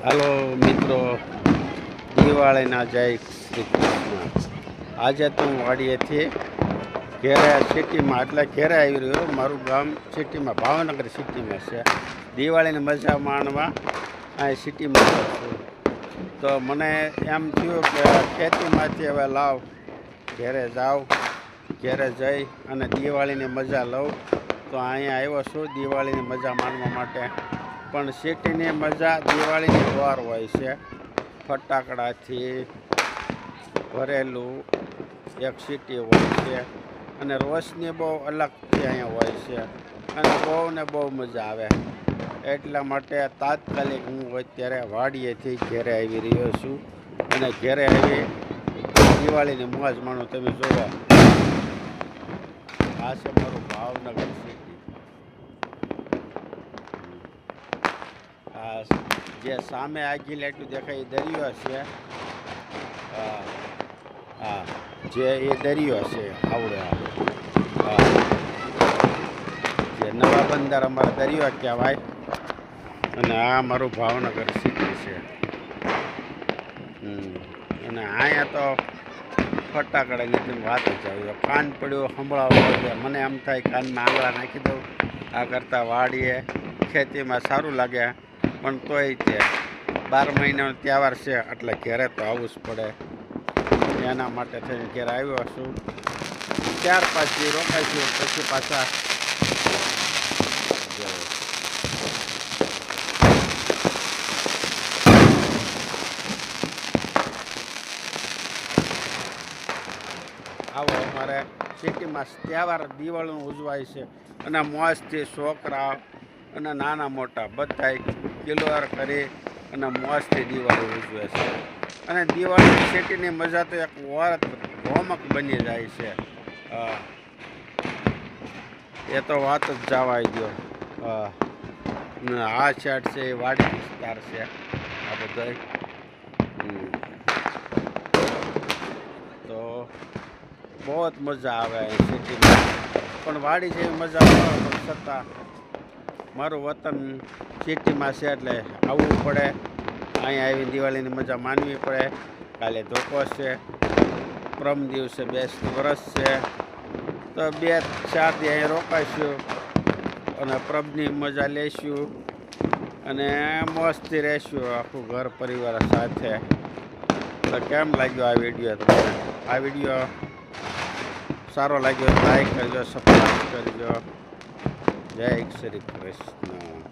હાલો મિત્રો, દિવાળીના જય શ્રી કૃષ્ણ। આજે તો હું વાડીએથી ઘેરે સિટીમાં એટલે ઘેરે આવી રહ્યો। મારું ગામ સિટીમાં ભાવનગર સિટીમાં છે। દિવાળીની મજા માણવા અહીં સિટીમાં છું। તો મને એમ થયું કે ખેતીમાંથી હવે લાવ ઘેરે જાઉં, ઘેરે જઈ અને દિવાળીની મજા લઉં। તો અહીંયા આવ્યો છું દિવાળીની મજા માણવા માટે। પણ સિટીની મજા દિવાળીની વાર હોય છે। ફટાકડાથી ભરેલું એક સિટી હોય છે અને રોશની બહુ અલગથી અહીંયા હોય છે અને બહુ મજા આવે। એટલા માટે તાત્કાલિક હું અત્યારે વાડીએથી ઘેરે આવી રહ્યો છું અને ઘેરે આવી દિવાળીની મોજ માણું। તમે જુઓ, આ છે મારું ભાવનગર સિટી। જે સામે આગી લાઈટું દેખાય એ દરિયો છે। હા, જે એ દરિયો છે આવડે જે નવા બંદર અમારા દરિયો કહેવાય અને આ મારું ભાવનગર સિટી છે। અને અહીંયા તો ફટાકડાની તમે વાત જ આવી, કાન પડ્યો સંભળાવો મને એમ થાય કાનમાં આંગળા નાખી દઉં। આ કરતાં વાડીએ ખેતીમાં સારું લાગે, પણ તોય તે 12 મહિનાનો તહેવાર છે એટલે ઘેરે તો આવવું જ પડે। એના માટે થઈને ઘેરે આવ્યો છું। 4-5 દી રોકાઈશું પછી પાછા આવો અમારે સિટીમાં તહેવાર દિવાળીનું ઉજવાય છે અને મોજથી છોકરા અને નાના મોટા બધાય કિલોર કરી અને મોજથી દિવાળી ઉજવે છે। અને દિવાળી સિટીની મજા તો એક રોમક બની જાય છે। એ તો વાત જ જવાય દો। આ સાઈડ છે એ વાડી વિસ્તાર છે આ બધા। તો બહુ જ મજા આવે સિટીમાં, પણ વાડી જેવી મજા આવે પણ છતાં મારું વતન સિટીમાં છે એટલે આવવું પડે। અહીંયા આવીને દિવાળીની મજા માનવી પડે। કાલે ધોકો છે, પરમ દિવસે બેસતું વરસ છે, તો 2-4 દી અહીંયા રોકાઈશું અને પ્રભની મજા લઈશું અને મસ્તી રહીશું આખું ઘર પરિવાર સાથે। તો કેમ લાગ્યો આ વિડીયો તમને? આ વિડીયો સારો લાગ્યો લાઈક કરજો, સબસ્ક્રાઈબ કરજો। જય શ્રી કૃષ્ણ।